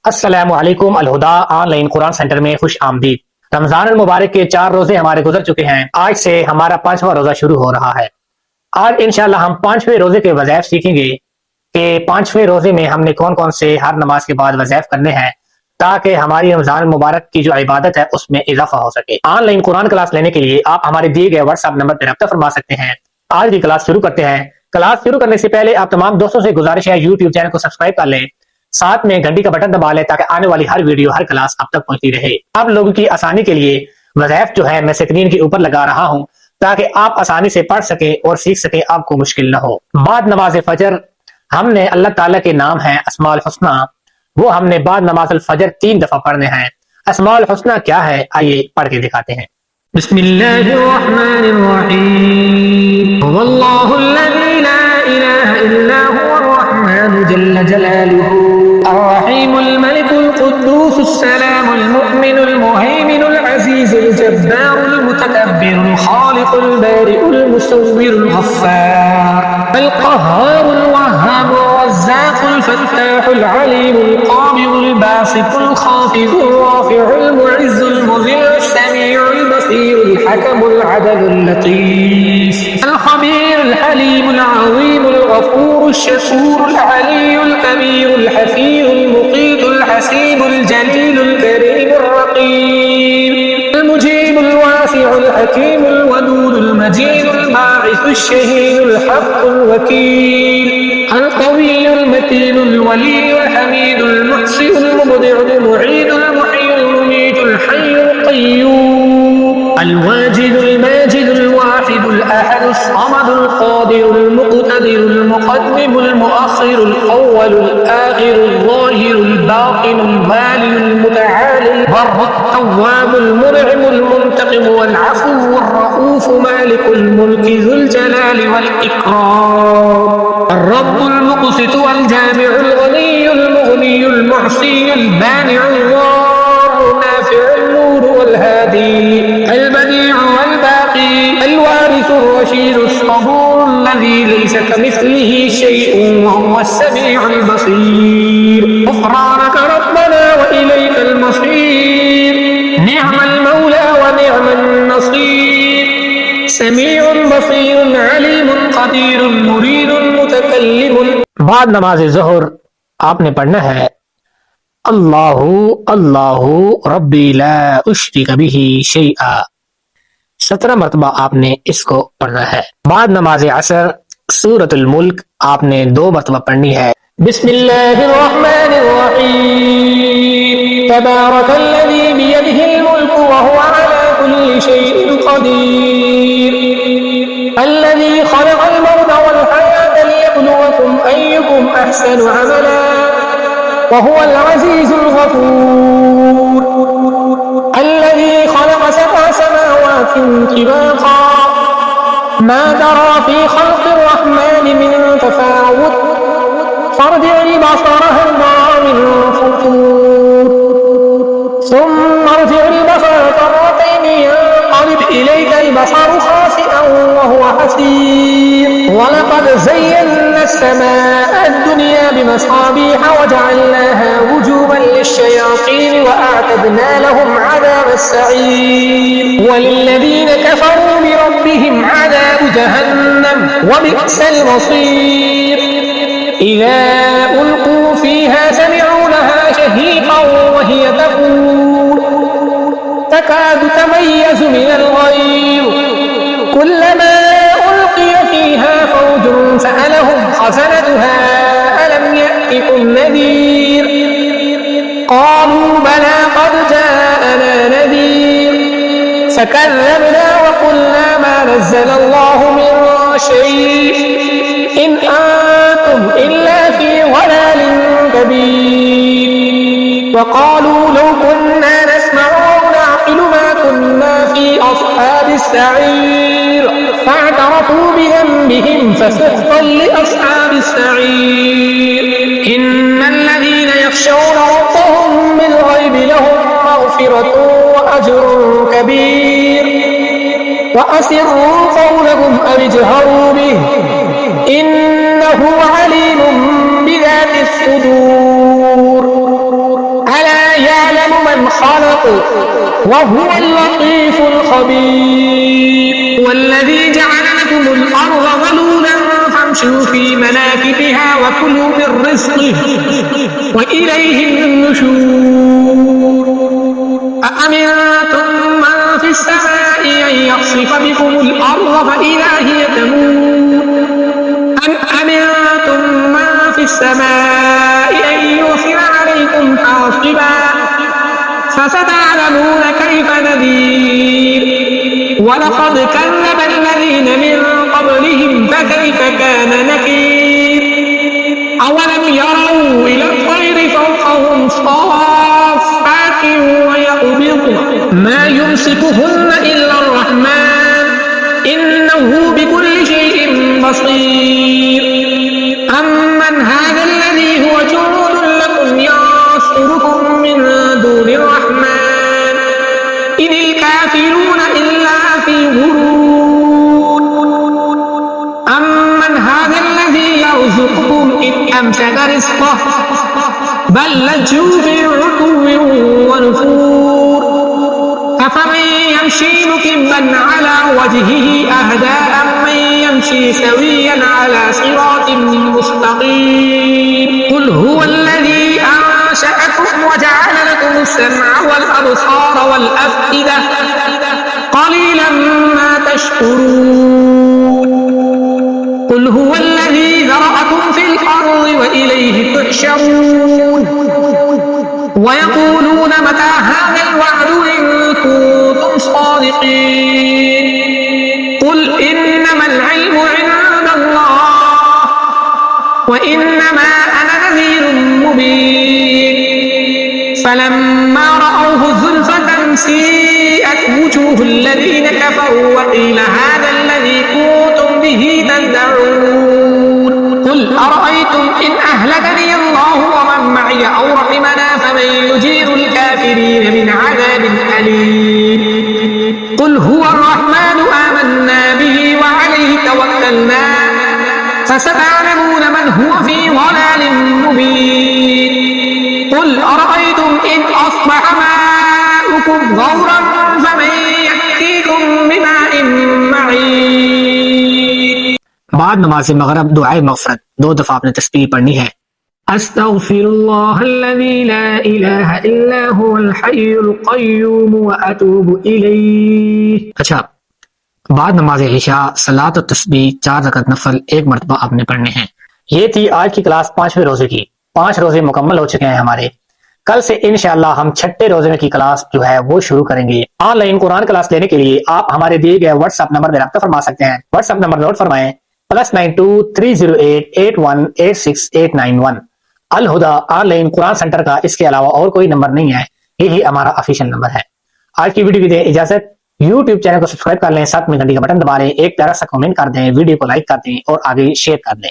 السلام علیکم، الہدا آن لائن قرآن سینٹر میں خوش آمدید۔ رمضان المبارک کے 4 روزے ہمارے گزر چکے ہیں۔ آج سے ہمارا 5واں روزہ شروع ہو رہا ہے۔ آج انشاءاللہ ہم 5ویں روزے کے وظائف سیکھیں گے کہ 5ویں روزے میں ہم نے کون کون سے ہر نماز کے بعد وظائف کرنے ہیں تاکہ ہماری رمضان المبارک کی جو عبادت ہے اس میں اضافہ ہو سکے۔ آن لائن قرآن کلاس لینے کے لیے آپ ہمارے دیے گئے واٹس ایپ نمبر پر رابطہ فرما سکتے ہیں۔ آج کی کلاس شروع کرتے ہیں۔ کلاس شروع کرنے سے پہلے آپ تمام دوستوں سے گزارش ہے یوٹیوب چینل کو سبسکرائب کر لیں، ساتھ میں گھنٹی کا بٹن دبا لیں تاکہ آنے والی ہر ویڈیو ہر کلاس آپ تک پہنچتی رہے۔ آپ لوگوں کی آسانی کے لیے وظائف جو ہے میں اسکرین کے اوپر لگا رہا ہوں تاکہ آپ آسانی سے پڑھ سکیں اور سیکھ سکیں، آپ کو مشکل نہ ہو۔ بعد نماز فجر ہم نے اللہ تعالیٰ کے نام ہیں اسماء الحسنہ، وہ ہم نے بعد نماز الفجر 3 دفعہ پڑھنے ہیں۔ اسماء الحسنہ کیا ہے آئیے پڑھ کے دکھاتے ہیں۔ بسم اللہ الرحمن الرحیم هو اللہ الذی لا الہ الا هو الرحمن جل جلالہ الرحیم الملک القدوس السلام المؤمن المہیمن العزیز الجبار المتکبر الخالق البارئ المصور الغفار القہار الوہاب الرزاق الفتاح العلیم القابض الباسط الخافض الرافع المعز المذل السمیع البصیر الحكم العدل اللطيف الخبير الحليم العظيم الغفور الشكور العلي الكبير الحفيظ المقيت الحسيب الجليل الكريم الرقيب المجيب الواسع الحكيم الودود المجيد الباعث الشهيد الحق الوكيل القوي المتين الولي الحميد المحسن المبدع المعيد المحيي المميت الحي القيوم الواجد الماجد الواحد الأحد الصمد القادر المقتدر المقدم المؤخر الأول الآخر الظاهر الباطن الوالي المتعالي البر التواب المنعم المنتقم والعفو الرؤوف مالك الملك ذو الجلال والإكرام الرب المقسط والجامع الغني المغني المعصي البانع الضار النافع النور والهادي البديع والباقي الوارث الرشيد الصبور الذي ليس كمثله شيء وهو السميع البصير غفرانك ربنا وإليك المصير نعم المولى ونعم النصير سميع بصير عليم قدير مريد متكلم۔ بعد نماز ظہر آپ نے پڑھنا ہے اللہ اللہ ربی لا اشرک بہ شیئا، 17 مرتبہ آپ نے اس کو پڑھنا ہے۔ بعد نماز عصر سورۃ الملک آپ نے 2 مرتبہ پڑھنی ہے۔ بسم اللہ الرحمن الرحیم تبارک الذی بیدہ الملک وهو على كل شیء قدیر الذی خلق الموت والحیاة ليبلوکم ایکم احسن عملا وهو العزيز الغفور الذي خلق 7 سماوات طباقا ما ترى في خلق الرحمن من تفاوت فارجع البصر هل ترى من فطور ثم ارجع البصر كرتين ينقلب إليك البصر خاسئا وهو حسير ولقد زينا السماء الدنيا بمصابيح وجعلناها رجوما للشياطين وأعتدنا لهم عذاب السعير وللذين كفروا بربهم عذاب جهنم وبئس المصير إذا ألقوا فيها سمعوا لها شهيقا وهي تفور تكاد تميز من الغيظ كلما ألقي فيها فوج سألهم خزنتها ألم يأتكم نذير قالوا بلى قد جاءنا نذير فكذبنا وقلنا ما نزل الله من شيء إن أنتم إلا في ضلال كبير وقالوا لو كنا نسمع أو نعقل ما كنا في أصحاب السعير فاعترفوا بذنبهم فسحقا لأصحاب السعير إن الذين يخشون ربهم بالغيب لهم مغفرة وأجر كبير وأسروا قولكم أو اجهروا به إنه عليم بذات الصدور خلق وهو اللطيف الخبير والذي جعل لكم الأرض ذلولا فامشوا في مناكبها وكلوا من رزقه وإليه النشور أأمنتم من في السماء أن يخسف بكم الأرض فإذا هي تمور أم أمنتم من في السماء أن يرسل عليكم حاصبا فستعلمون كيف نذير ولقد كذب الذين من قبلهم فكيف كان نكير أولم يروا إلى الطير فوقهم صافات ويقبضن ما يمسكهن إلا الرحمن إنه بكل شيء بصير أمن هذا الذي هو جند لكم ينصركم من دون الرحمن إن الكافرون إلا في غرور أمن هذا الذي يرزقكم إن أمسك رزقه بل لجوا في عتو ونفور أفمن يمشي مكبا على وجهه أهدى أمن يمشي سويا على صراط مستقيم قل هو الذي أنشأكم وجعل لكم السمع والأبصار والأفئدة قليلا ما تشكرون قل هو الذي ذرأكم في الأرض وإليه تحشرون ويقولون متى هذا الوعد إن كنتم صادقين قل إنما العلم عند الله وإنما أنا نذير مبين فلما رأوه زلفة سيئت وجوه الذين كفروا وقيل هذا الذي كنتم به تدعون قل أرأيتم إن أهلكني الله ومن معي أو رحمنا فمن يجير الكافرين من عذاب أليم قل هو الرحمن آمنا به وعليه توكلنا فستعلمون من هو في ضلال مبين قل أرأيتم إن أصبح ماؤكم غورا فمن يأتيكم بماء معين बाद नमाज मगरब दुआए मगफरत 2 दफा आपने तस्बीह पढ़नी है। अस्तगफिरुल्लाह अल्लज़ी ला इलाहा इल्ला हुवल हय्युल क़य्यूम व अतूबु इलैह। अच्छा, बाद नमाज इशा सलात और तस्बीह 4 रकअत नफल 1 मरतबा आपने पढ़ने हैं। ये थी आज की क्लास 5वें रोजे की। 5 रोजे मुकम्मल हो चुके हैं हमारे। कल से इंशाअल्लाह हम 6ठे रोजे की क्लास जो है वो शुरू करेंगे। ऑनलाइन कुरान क्लास लेने के लिए आप हमारे दिए गए व्हाट्सएप नंबर में रब्ता फरमा सकते हैं। व्हाट्सएप नंबर नोट फरमाएं +923088186891। अल हुदा ऑनलाइन कुरान सेंटर का इसके अलावा और कोई नंबर नहीं है, यही हमारा ऑफिशियल नंबर है। आज की वीडियो की दें इजाजत। YouTube चैनल को सब्सक्राइब कर लें, साथ में घंटी का बटन दबा लें, एक प्यारा सा कमेंट कर दें, वीडियो को लाइक कर दें और आगे शेयर कर दें।